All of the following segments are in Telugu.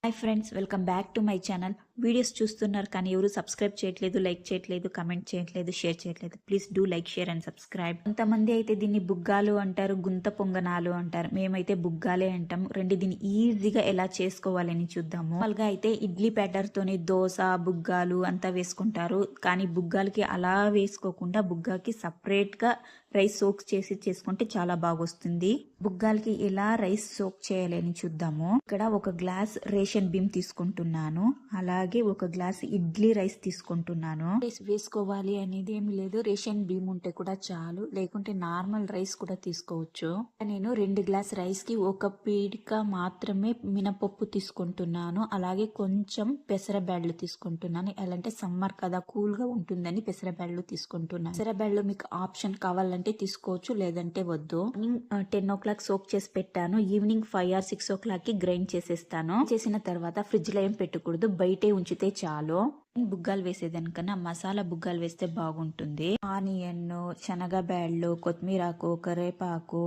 Hi friends, welcome back to my channel. Videos చూస్తున్నారు కానీ ఎవరు సబ్స్క్రైబ్ చేయట్లేదు, లైక్ చేయట్లేదు, కమెంట్ చేయట్లేదు, షేర్ చేయట్లేదు. Please do like, share and subscribe. కొంతమంది అయితే దీన్ని బుగ్గాలు అంటారు, గుంత పొంగనాలు అంటారు. మేమైతే బుగ్గాలే అంటాం. దీన్ని ఈజీగా ఎలా చేసుకోవాలని చూద్దాము. మామూలుగా అయితే ఇడ్లీ బ్యాటర్ తోని దోశ, బుగ్గాలు అంతా వేసుకుంటారు. కానీ బుగ్గాలకి అలా వేసుకోకుండా బుగ్గాకి సపరేట్ గా రైస్ సోక్ చేసి చేసుకుంటే చాలా బాగా వస్తుంది. బుగ్గాలకి ఎలా రైస్ సోక్ చేయాలని చూద్దాము. ఇక్కడ ఒక గ్లాస్ రేషన్ బియ్యం తీసుకుంటున్నాను, అలాగే ఒక గ్లాస్ ఇడ్లీ రైస్ తీసుకుంటున్నాను. రైస్ వేసుకోవాలి అనేది ఏమి లేదు, రేషన్ బియ్యం ఉంటే కూడా చాలు, లేకుంటే నార్మల్ రైస్ కూడా తీసుకోవచ్చు. నేను 2 గ్లాస్ రైస్ కి ఒక పీడిక మాత్రమే మినపప్పు తీసుకుంటున్నాను, అలాగే కొంచెం పెసరబ్యాళ్ళు తీసుకుంటున్నాను. ఎలాంటే సమ్మర్ కదా, కూల్ గా ఉంటుందని పెసరబ్యాళ్ళు తీసుకుంటున్నాను. పెసరబ్యాళ్ళు మీకు ఆప్షన్ కావాలంటే తీసుకోవచ్చు, లేదంటే వద్దు. 10 o'clock సోక్ చేసి పెట్టాను. ఈవినింగ్ 5 or 6 o'clock కి గ్రైండ్ చేసేస్తాను. చేసిన తర్వాత ఫ్రిడ్జ్ లో ఏం పెట్టకూడదు, బయటే ఉంచితే చాలు. బుగ్గాలు వేసేదానికన్నా మసాలా బుగ్గాలు వేస్తే బాగుంటుంది. ఆనియన్, శనగ బ్యాళ్ళు, కొత్తిమీరాకు, కరివేపాకు,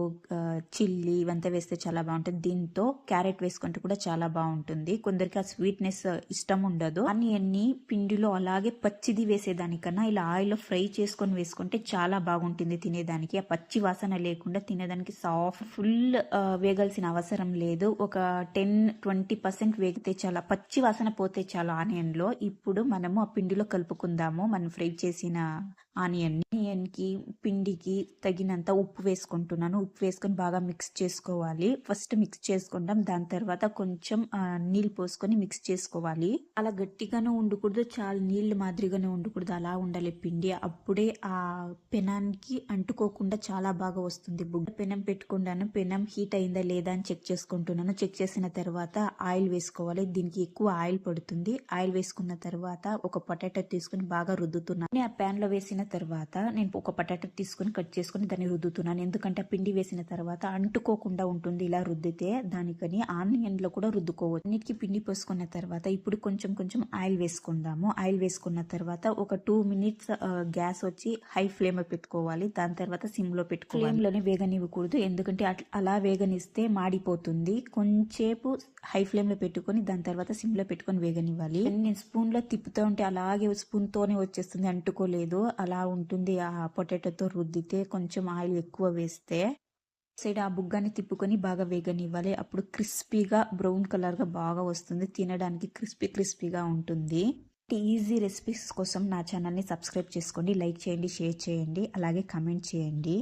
చిల్లీ ఇవంతా వేస్తే చాలా బాగుంటుంది. దీంతో క్యారెట్ వేసుకుంటే కూడా చాలా బాగుంటుంది. కొందరికి ఆ స్వీట్నెస్ ఇష్టం ఉండదు. ఆనియన్ ని పిండిలో అలాగే పచ్చిది వేసేదానికన్నా ఇలా ఆయిల్ లో ఫ్రై చేసుకొని వేసుకుంటే చాలా బాగుంటుంది తినేదానికి. ఆ పచ్చి వాసన లేకుండా తినేదానికి సాఫ్ట్, ఫుల్ వేగాల్సిన అవసరం లేదు. ఒక 10-20% వేగితే చాలా, పచ్చి వాసన పోతే చాలా ఆనియన్ లో. ఇప్పుడు మనము ఆ పిండిలో కలుపుకుందాము మనం ఫ్రై చేసిన ఆనియన్ కి పిండికి తగినంత ఉప్పు వేసుకుంటున్నాను. ఉప్పు వేసుకొని బాగా మిక్స్ చేసుకోవాలి. ఫస్ట్ మిక్స్ చేసుకుంటాం, దాని తర్వాత కొంచెం నీళ్ళు పోసుకొని మిక్స్ చేసుకోవాలి. అలా గట్టిగానే ఉండకూడదు, చాలా నీళ్లు మాదిరిగానే ఉండకూడదు, అలా ఉండాలి పిండి. అప్పుడే ఆ పెనానికి అంటుకోకుండా చాలా బాగా వస్తుంది. పెనం పెట్టుకున్నాను, పెనం హీట్ అయిందా లేదా అని చెక్ చేసుకుంటున్నాను. చెక్ చేసిన తర్వాత ఆయిల్ వేసుకోవాలి. దీనికి ఎక్కువ ఆయిల్ పడుతుంది. ఆయిల్ వేసుకున్న తర్వాత ఒక పొటాటో తీసుకుని బాగా రుద్దుతున్నాను. ఆ ప్యాన్ లో వేసిన తర్వాత నేను ఒక పొటాటో తీసుకుని కట్ చేసుకుని దాన్ని రుద్దుతున్నాను. ఎందుకంటే ఆ పిండి వేసిన తర్వాత అంటుకోకుండా ఉంటుంది ఇలా రుద్దితే, దానికని ఆనియన్ లో కూడా రుద్దుకోవచ్చు. అన్నిటికీ పిండి పోసుకున్న తర్వాత ఇప్పుడు కొంచెం కొంచెం ఆయిల్ వేసుకుందాము. ఆయిల్ వేసుకున్న తర్వాత ఒక 2 minutes గ్యాస్ వచ్చి హై ఫ్లేమ్ లో పెట్టుకోవాలి. దాని తర్వాత సిమ్ లో పెట్టుకోవాలి. ఫ్లేమ్ లోనే వేగనివ్వకూడదు, ఎందుకంటే అలా వేగనిస్తే మాడిపోతుంది. కొంచెంసేపు హై ఫ్లేమ్ లో పెట్టుకొని దాని తర్వాత సిమ్ లో పెట్టుకొని వేగనివ్వాలి. నేను స్పూన్ లో తిప్పుతూ ఉంటే అలాగే స్పూన్ తోనే వచ్చేస్తుంది, అంటుకోలేదు, అలా ఉంటుంది. ఆ పొటాటోతో రుద్దితే కొంచెం ఆయిల్ ఎక్కువ వేస్తే సైడ్ ఆ బుగ్గాన్ని తిప్పుకొని బాగా వేగనివ్వాలి. అప్పుడు క్రిస్పీగా బ్రౌన్ కలర్ గా బాగా వస్తుంది, తినడానికి క్రిస్పీగా ఉంటుంది. ఈజీ రెసిపీస్ కోసం నా ఛానల్ని సబ్స్క్రైబ్ చేసుకోండి, లైక్ చేయండి, షేర్ చేయండి, అలాగే కమెంట్ చేయండి.